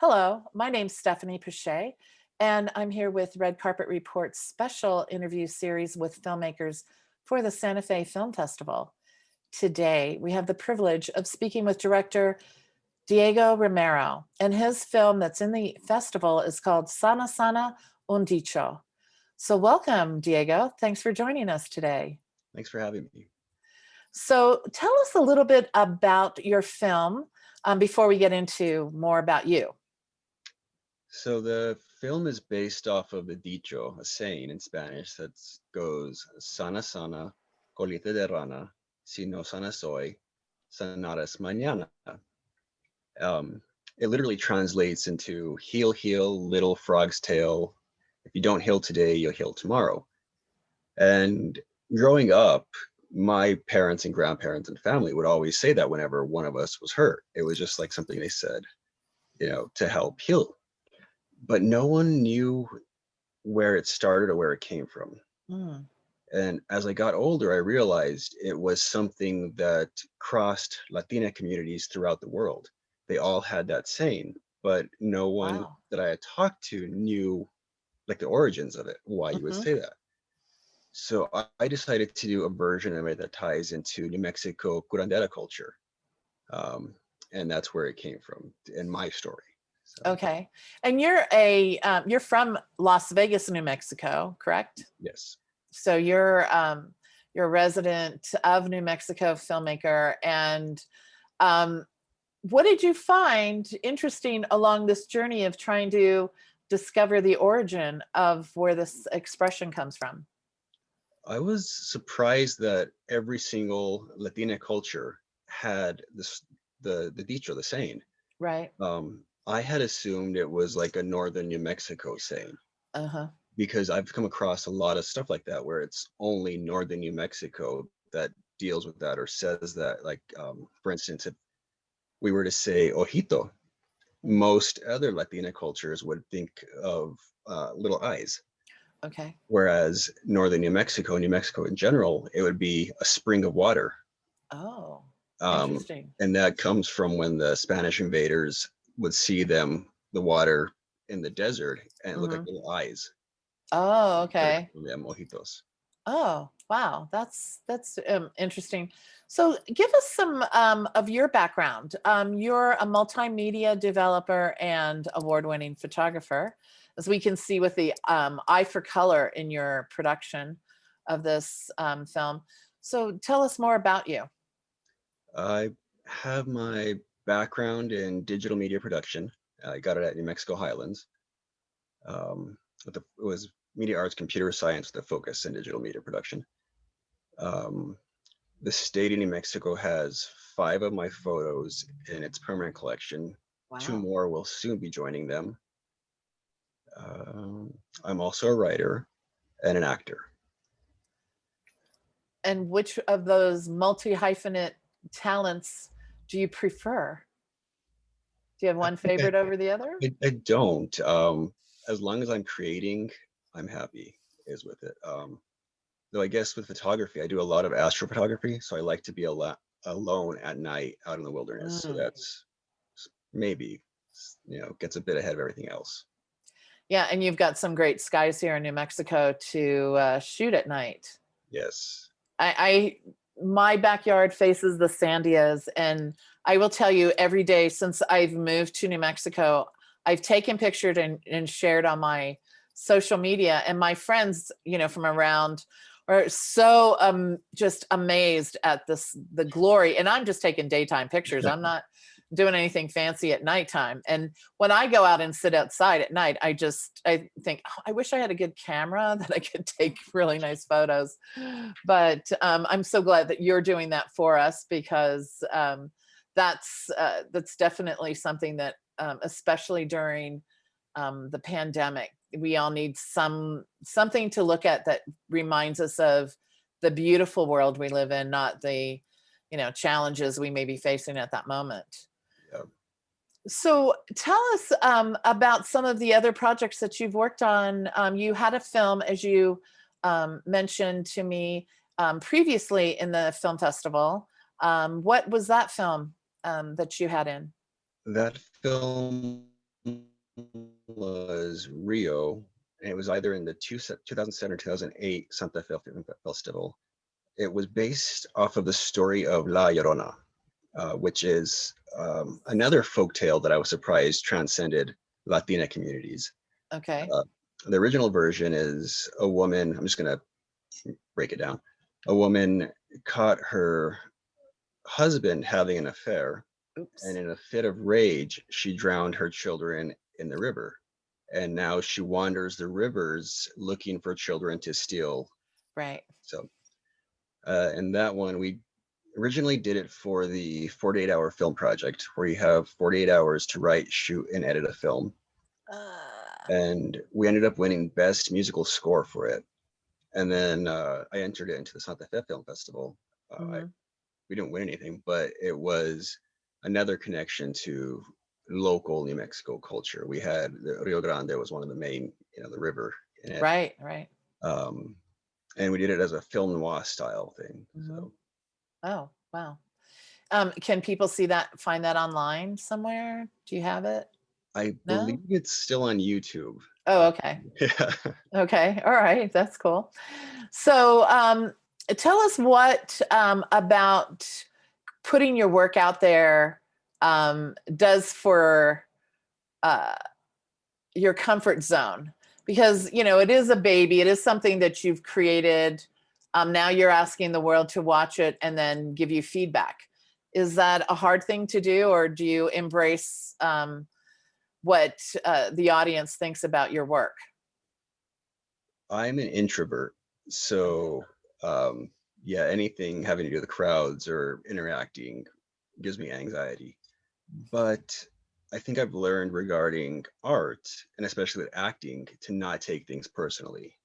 Hello, my name's Stephanie Pache, and I'm here with Red Carpet Report's special interview series with filmmakers for the Santa Fe Film Festival. Today, we have the privilege of speaking with director Diego Romero, and his film that's in the festival is called Un Dicho. So, welcome, Diego. Thanks for joining us today. Thanks for having me. So, tell us a little bit about your film before we get into more about you. So the film is based off of a dicho, a saying in Spanish that goes sana, colita de rana, si no sana soy, sanarás mañana. Um, it literally translates into heal, little frog's tail. If you don't heal today, you'll heal tomorrow. And growing up, my parents and grandparents and family would always say that whenever one of us was hurt. It was just like something they said, to help heal. But no one knew where it started or where it came from. Mm. And as I got older, I realized it was something that crossed Latina communities throughout the world. They all had that saying, but no one Wow. that I had talked to knew like the origins of it, why you would Mhm. say that. So I decided to do a version of it that ties into New Mexico curandera culture. Um, and that's where it came from in my story. So, Okay. And you're from Las Vegas, New Mexico, correct? yes. So you're a resident of New Mexico, filmmaker. And um, what did you find interesting along this journey of trying to discover the origin of where this expression comes from? I was surprised that every single Latina culture had the dicho, the saying. Right. I had assumed it was like a northern New Mexico saying Uh-huh. because I've come across a lot of stuff like that where it's only northern New Mexico that deals with that or says that. Like, for instance, if we were to say ojito, Mm. most other Latina cultures would think of little eyes. Okay. Whereas northern New Mexico in general, it would be a spring of water. Oh, Um, interesting. and that comes from when the Spanish invaders would see the water in the desert, and it looked like Hmm. little eyes. Oh, And started okay. calling them mojitos. Oh, wow. That's interesting. So, give us some of your background. You're a multimedia developer and award-winning photographer, as we can see with the eye for color in your production of this film. So, tell us more about you. I have my background in digital media production. I got it at New Mexico Highlands. It was media arts, computer science with a focus in digital media production. Um, the state of New Mexico has 5 of my photos in its permanent collection. 2 Wow. more will soon be joining them. I'm also a writer and an actor. And which of those multi-hyphenate talents do you prefer? Do you have I one think favorite over the other? I don't. As long as I'm creating, I'm happy is with it. Though I guess with photography, I do a lot of astrophotography, so I like to be alone at night out in the wilderness. So Mm. that's maybe gets a bit ahead of everything else. Yeah, and you've got some great skies here in New Mexico to shoot at night. Yes. I my backyard faces the Sandias, and I will tell you, every day since I've moved to New Mexico, I've taken pictures and shared on my social media, and my friends, from around are so just amazed at the glory. And I'm just taking daytime pictures. I'm not doing anything fancy at nighttime. And when I go out and sit outside at night, I think, "Oh, I wish I had a good camera that I could take really nice photos." But I'm so glad that you're doing that for us, because that's definitely something that, especially during the pandemic, we all need something to look at that reminds us of the beautiful world we live in, not the challenges we may be facing at that moment. Yeah. So tell us about some of the other projects that you've worked on. You had a film, as you mentioned to me previously in the film festival. What was that film that you had in? That film was Rio, and it was either in the 2007 or 2008 Santa Fe Film Festival. It was based off of the story of La Llorona, which is another folktale that I was surprised transcended Latina communities. Okay. The original version is a woman, I'm just going to break it down. A woman caught her husband having an affair, and Oops. in a fit of rage, she drowned her children in the river. And now she wanders the rivers looking for children to steal. Right. So, and that one, we originally did it for the 48-hour film project, where you have 48 hours to write, shoot, and edit a film. And we ended up winning Best Musical Score for it. And then I entered it into the Santa Fe Film Festival. We didn't win anything, but it was another connection to local New Mexico culture. We had the Rio Grande was one of the main, the river in it. Right. Right. And we did it as a film noir style thing. So. Oh, wow. Can people find that online somewhere? Do you have it? I No? believe it's still on YouTube. Oh, okay. Yeah. Okay. All right. That's cool. So, tell us what about putting your work out there does for your comfort zone, because it is a baby. It is something that you've created. Now you're asking the world to watch it and then give you feedback. Is that a hard thing to do, or do you embrace what the audience thinks about your work? I'm an introvert, so yeah, anything having to do with crowds or interacting gives me anxiety. But I think I've learned regarding art, and especially with acting, to not take things personally.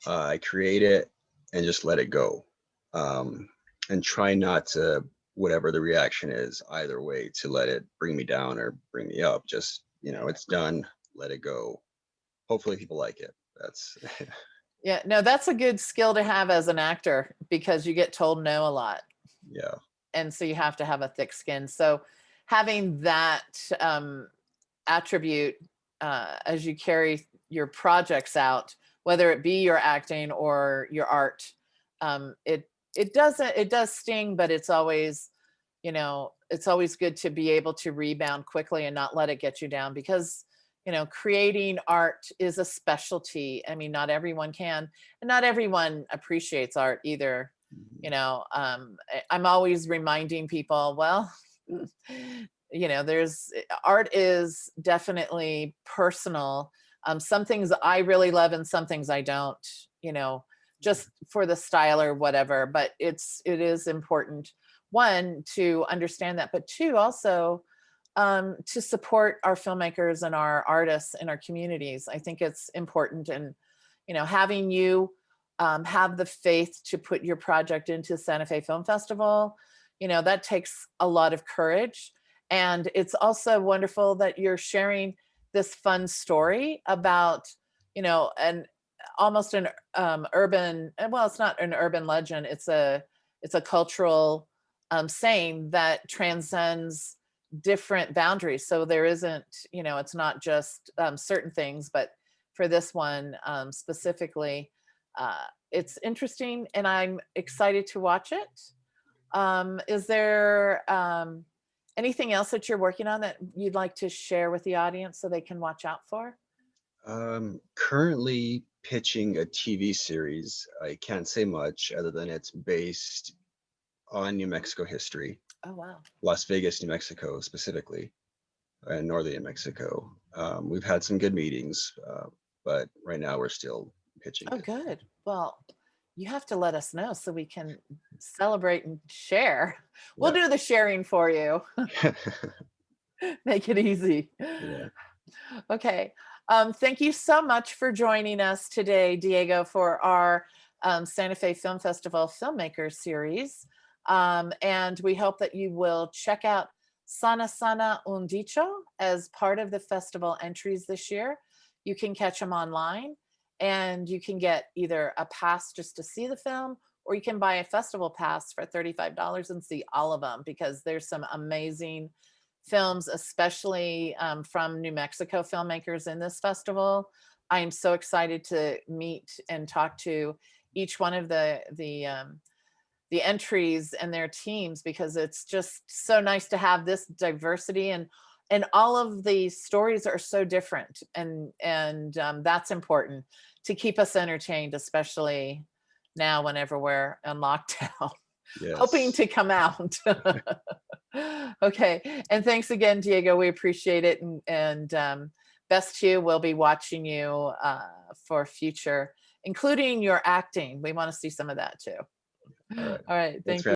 I create it and just let it go, and try not to, whatever the reaction is, either way, to let it bring me down or bring me up. Just, it's done, let it go. Hopefully people like it. That's Yeah, no, that's a good skill to have as an actor, because you get told no a lot. Yeah. And so you have to have a thick skin. So having that attribute as you carry your projects out, whether it be your acting or your art, it does sting, but it's always, it's always good to be able to rebound quickly and not let it get you down, because creating art is a specialty. I mean, not everyone can, and not everyone appreciates art either. I'm always reminding people, well, there's art is definitely personal. Some things I really love and some things I don't, just for the style or whatever. But it is important, one, to understand that, but two, also to support our filmmakers and our artists in our communities. I think it's important. And having you have the faith to put your project into Santa Fe Film Festival, that takes a lot of courage. And it's also wonderful that you're sharing this fun story about, and almost an urban, well, it's not an urban legend. It's a cultural saying that transcends different boundaries. So there isn't, it's not just certain things, but for this one specifically, it's interesting and I'm excited to watch it. Is there anything else that you're working on that you'd like to share with the audience so they can watch out for? Currently pitching a TV series. I can't say much other than it's based on New Mexico history. Oh, wow. Las Vegas, New Mexico specifically, and northern New Mexico. We've had some good meetings, but right now we're still pitching Oh, it. good. Well, you have to let us know so we can celebrate and share. We'll do the sharing for you. Make it easy. Yeah. Okay. Thank you so much for joining us today, Diego, for our Santa Fe Film Festival Filmmaker series. And we hope that you will check out Sana Sana Un Dicho as part of the festival entries this year. You can catch them online, and you can get either a pass just to see the film, or you can buy a festival pass for $35 and see all of them, because there's some amazing films, especially from New Mexico filmmakers in this festival. I am so excited to meet and talk to each one of the entries and their teams, because it's just so nice to have this diversity, and all of the stories are so different, and that's important to keep us entertained, especially now whenever we're in lockdown. Hoping Yes. to come out. Okay, and thanks again, Diego. We appreciate it, and best to you. We'll be watching you for future, including your acting. We want to see some of that too. All right. All right, Thanks thank for you.